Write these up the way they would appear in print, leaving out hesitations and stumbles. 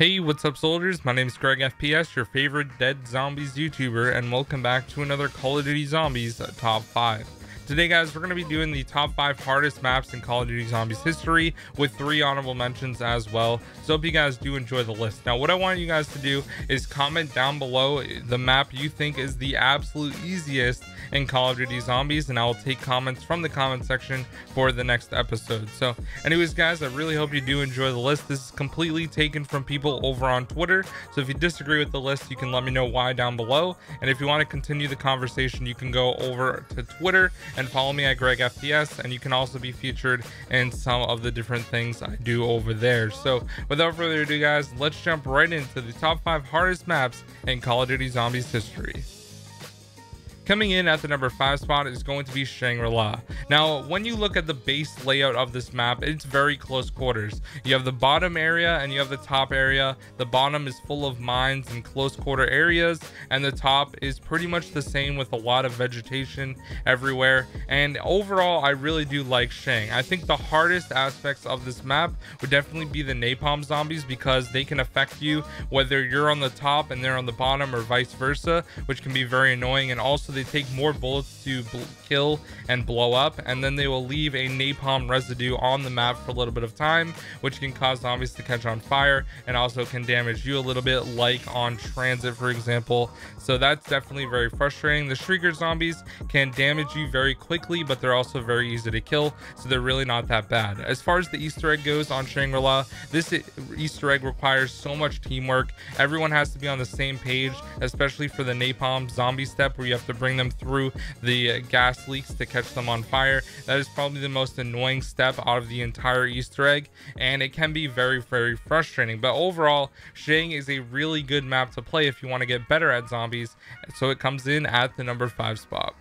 Hey, what's up soldiers? My name is GregFPS, your favorite Dead Zombies YouTuber, and welcome back to another Call of Duty Zombies Top 5. Today guys, we're going to be doing the top 5 hardest maps in Call of Duty Zombies history with 3 honorable mentions as well. So hope you guys do enjoy the list. Now what I want you guys to do is comment down below the map you think is the absolute easiest in Call of Duty Zombies, and I will take comments from the comment section for the next episode. So anyways guys, I really hope you do enjoy the list. This is completely taken from people over on Twitter, so if you disagree with the list you can let me know why down below, and if you want to continue the conversation you can go over to Twitter and follow me at GregFPS, and you can also be featured in some of the different things I do over there. So without further ado guys, let's jump right into the top 5 hardest maps in Call of Duty Zombies history. Coming in at the number 5 spot is going to be Shangri-La. Now, when you look at the base layout of this map, it's very close quarters. You have the bottom area and you have the top area. The bottom is full of mines and close quarter areas, and the top is pretty much the same with a lot of vegetation everywhere. And overall, I really do like Shang. I think the hardest aspects of this map would definitely be the napalm zombies, because they can affect you whether you're on the top and they're on the bottom or vice versa, which can be very annoying. And also they take more bullets to kill and blow up, and then they will leave a napalm residue on the map for a little bit of time, which can cause zombies to catch on fire and also can damage you a little bit, like on transit for example. So that's definitely very frustrating. The shrieker zombies can damage you very quickly, but they're also very easy to kill, so they're really not that bad. As far as the Easter egg goes on Shangri-La, this Easter egg requires so much teamwork. Everyone has to be on the same page, especially for the napalm zombie step where you have to bring them through the gas leaks to catch them on fire. That is probably the most annoying step out of the entire Easter egg, and it can be very frustrating. But overall, Shang is a really good map to play if you want to get better at zombies, so it comes in at the number 5 spot.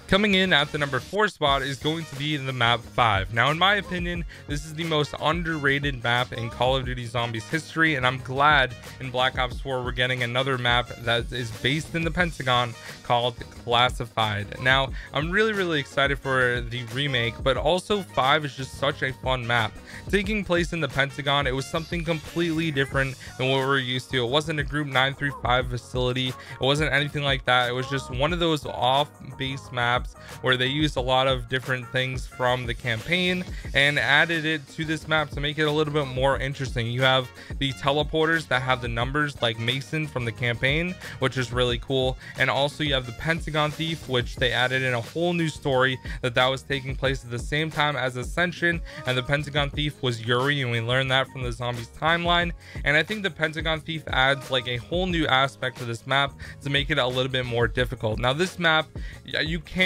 Coming in at the number 4 spot is going to be the map 5. Now in my opinion, this is the most underrated map in Call of Duty Zombies history, and I'm glad in Black Ops 4 we're getting another map that is based in the Pentagon called Classified. Now I'm really excited for the remake, but also 5 is just such a fun map. Taking place in the Pentagon, it was something completely different than what we're used to. It wasn't a Group 935 facility, it wasn't anything like that. It was just one of those off-base maps where they used a lot of different things from the campaign and added it to this map to make it a little bit more interesting. You have the teleporters that have the numbers like Mason from the campaign, which is really cool, and also you have the Pentagon Thief, which they added in a whole new story that was taking place at the same time as Ascension, and the Pentagon Thief was Yuri, and we learned that from the Zombies timeline. And I think the Pentagon Thief adds like a whole new aspect to this map to make it a little bit more difficult. Now this map, you can't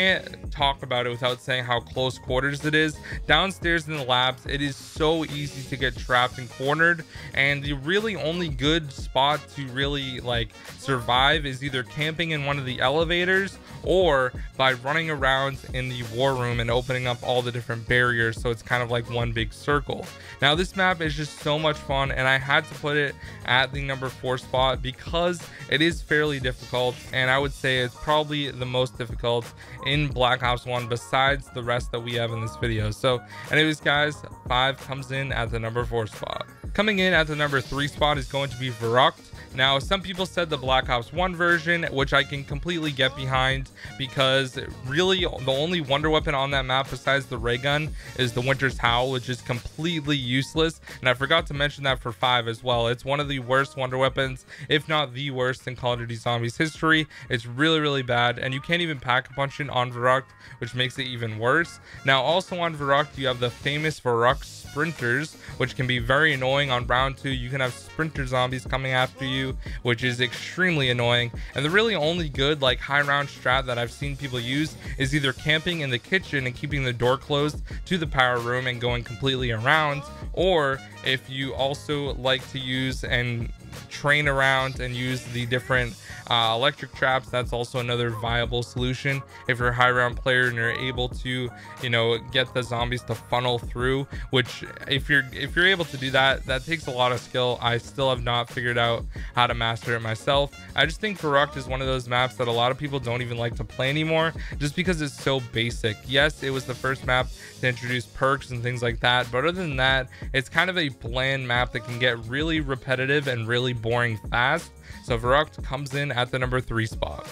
talk about it without saying how close quarters it is. Downstairs in the labs, it is so easy to get trapped and cornered, and the really only good spot to really like survive is either camping in one of the elevators or by running around in the war room and opening up all the different barriers, so it's kind of like one big circle. Now this map is just so much fun, and I had to put it at the number 4 spot because it is fairly difficult, and I would say it's probably the most difficult in Black Ops 1 besides the rest that we have in this video. So anyways guys, 5 comes in at the number 4 spot. Coming in at the number 3 spot is going to be Verrucht. Now some people said the Black Ops 1 version, which I can completely get behind, because really the only wonder weapon on that map besides the ray gun is the Winter's Howl, which is completely useless. And I forgot to mention that for 5 as well. It's one of the worst wonder weapons, if not the worst, in Call of Duty Zombies history. It's really bad, and you can't even pack a punch it on Verrucht, which makes it even worse. Now also on Verrucht you have the famous Verrucht sprinters, which can be very annoying. On round 2 you can have sprinter zombies coming after you, which is extremely annoying. And the really only good like high round strat that I've seen people use is either camping in the kitchen and keeping the door closed to the power room and going completely around, or if you also like to use and train around and use the different electric traps, that's also another viable solution if you're a high round player and you're able to, you know, get the zombies to funnel through, which if you're able to do that, that takes a lot of skill. I still have not figured out how to master it myself. I just think Verrucht is one of those maps that a lot of people don't even like to play anymore just because it's so basic. Yes, it was the first map to introduce perks and things like that, but other than that, it's kind of a bland map that can get really repetitive and really boring fast. So Verrucht comes in at the number 3 spot.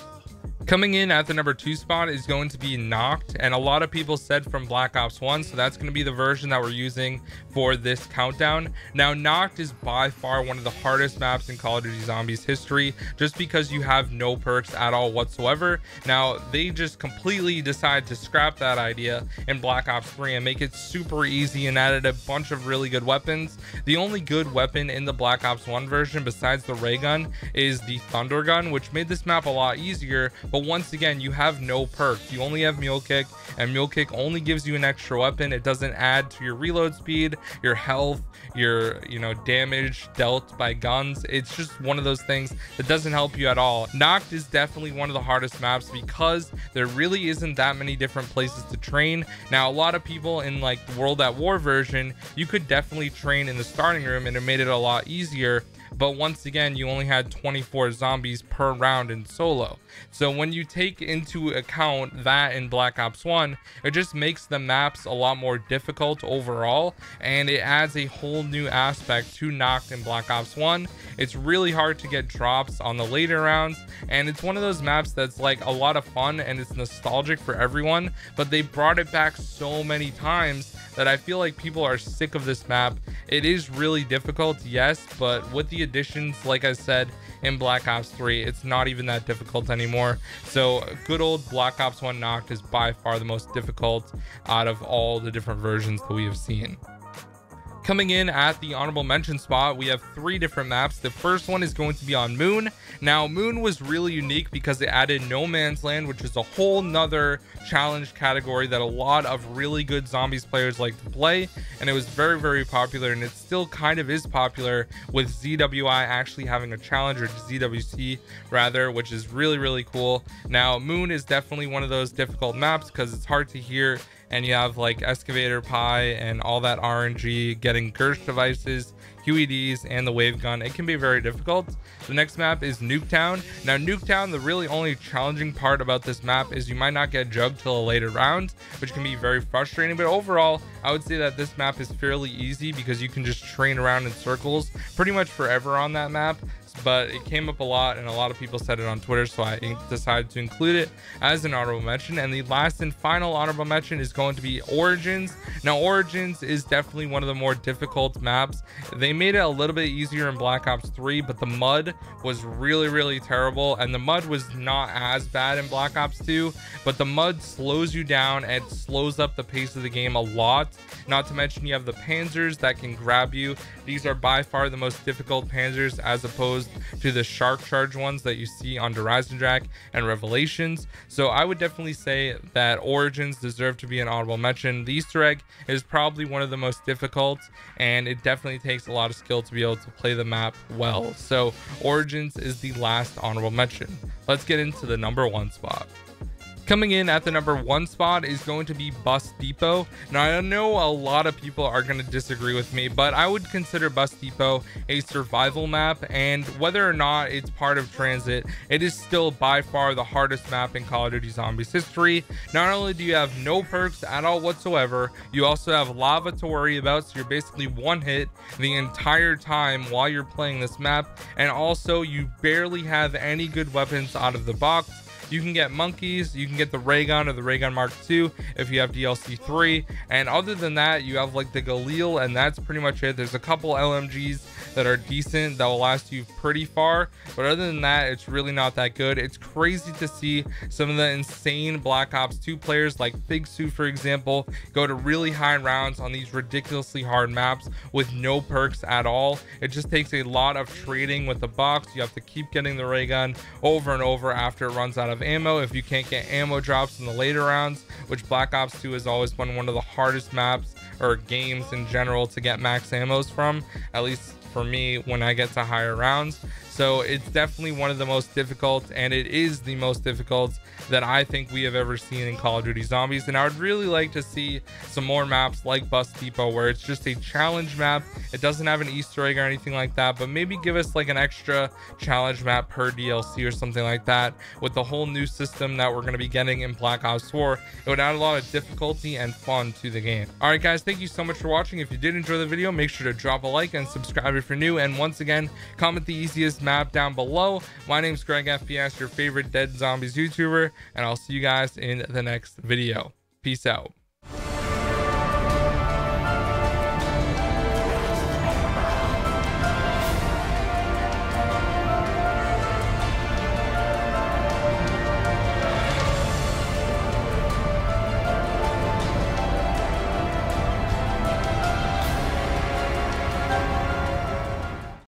Coming in at the number 2 spot is going to be Knocked, and a lot of people said from Black Ops 1, so that's going to be the version that we're using for this countdown. Now, Knocked is by far one of the hardest maps in Call of Duty Zombies history, just because you have no perks at all whatsoever. Now, they just completely decided to scrap that idea in Black Ops 3 and make it super easy and added a bunch of really good weapons. The only good weapon in the Black Ops 1 version besides the ray gun is the Thunder Gun, which made this map a lot easier, but once again, you have no perks. You only have Mule Kick, and Mule Kick only gives you an extra weapon. It doesn't add to your reload speed, your health, your, you know, damage dealt by guns. It's just one of those things that doesn't help you at all. Knocked is definitely one of the hardest maps because there really isn't that many different places to train. Now, a lot of people in like the World at War version, you could definitely train in the starting room and it made it a lot easier. But once again, you only had 24 zombies per round in solo. So when you take into account that in Black Ops 1, it just makes the maps a lot more difficult overall, and it adds a whole new aspect to Knocked in Black Ops 1. It's really hard to get drops on the later rounds, and it's one of those maps that's like a lot of fun and it's nostalgic for everyone, but they brought it back so many times that I feel like people are sick of this map. It is really difficult, yes, but with the additions, like I said, in Black Ops 3, it's not even that difficult anymore. So good old Black Ops 1 Knocked is by far the most difficult out of all the different versions that we have seen. Coming in at the honorable mention spot, we have 3 different maps. The first one is going to be on Moon. Now, Moon was really unique because it added No Man's Land, which is a whole nother challenge category that a lot of really good zombies players like to play, and it was very, very popular, and it still kind of is popular with ZWI actually having a challenge, or ZWC rather, which is really, really cool. Now, Moon is definitely one of those difficult maps because it's hard to hear, and you have like Excavator Pie and all that RNG, getting Gersh devices, QEDs, and the wave gun. It can be very difficult. The next map is Nuke Town. Now, Nuke Town, the really only challenging part about this map is you might not get jugged till a later round, which can be very frustrating, but overall I would say that this map is fairly easy because you can just train around in circles pretty much forever on that map. But it came up a lot and a lot of people said it on Twitter, so I decided to include it as an honorable mention. And the last and final honorable mention is going to be Origins. Now, Origins is definitely one of the more difficult maps. They made it a little bit easier in Black Ops 3, but the mud was really, really terrible, and the mud was not as bad in Black Ops 2, but the mud slows you down and slows up the pace of the game a lot. Not to mention you have the Panzers that can grab you. These are by far the most difficult Panzers as opposed to the shark charge ones that you see on Horizon Jack and Revelations. So I would definitely say that Origins deserve to be an honorable mention. The Easter egg is probably one of the most difficult, and it definitely takes a lot of skill to be able to play the map well. So Origins is the last honorable mention. Let's get into the number 1 spot. Coming in at the number 1 spot is going to be Bus Depot. Now, I know a lot of people are going to disagree with me, but I would consider Bus Depot a survival map, and whether or not it's part of Transit, it is still by far the hardest map in Call of Duty Zombies history. Not only do you have no perks at all whatsoever, you also have lava to worry about, so you're basically one hit the entire time while you're playing this map, and also you barely have any good weapons out of the box. You can get monkeys, you can get the ray gun or the ray gun Mark II if you have DLC 3, and other than that you have like the Galil, and that's pretty much it. There's a couple LMGs that are decent that will last you pretty far, but other than that it's really not that good. It's crazy to see some of the insane Black Ops 2 players like Big Sue, for example, go to really high rounds on these ridiculously hard maps with no perks at all. It just takes a lot of trading with the box. You have to keep getting the ray gun over and over after it runs out of ammo if you can't get ammo drops in the later rounds, which Black Ops 2 has always been one of the hardest maps or games in general to get max ammos from, at least for me when I get to higher rounds. So it's definitely one of the most difficult, and it is the most difficult that I think we have ever seen in Call of Duty Zombies. And I would really like to see some more maps like Bus Depot where it's just a challenge map. It doesn't have an Easter egg or anything like that, but maybe give us like an extra challenge map per DLC or something like that. With the whole new system that we're going to be getting in Black Ops 4, it would add a lot of difficulty and fun to the game. All right, guys, thank you so much for watching. If you did enjoy the video, make sure to drop a like and subscribe if you're new. And once again, comment the easiest map down below. My name's GregFPS, your favorite Dead Zombies YouTuber, and I'll see you guys in the next video. Peace out.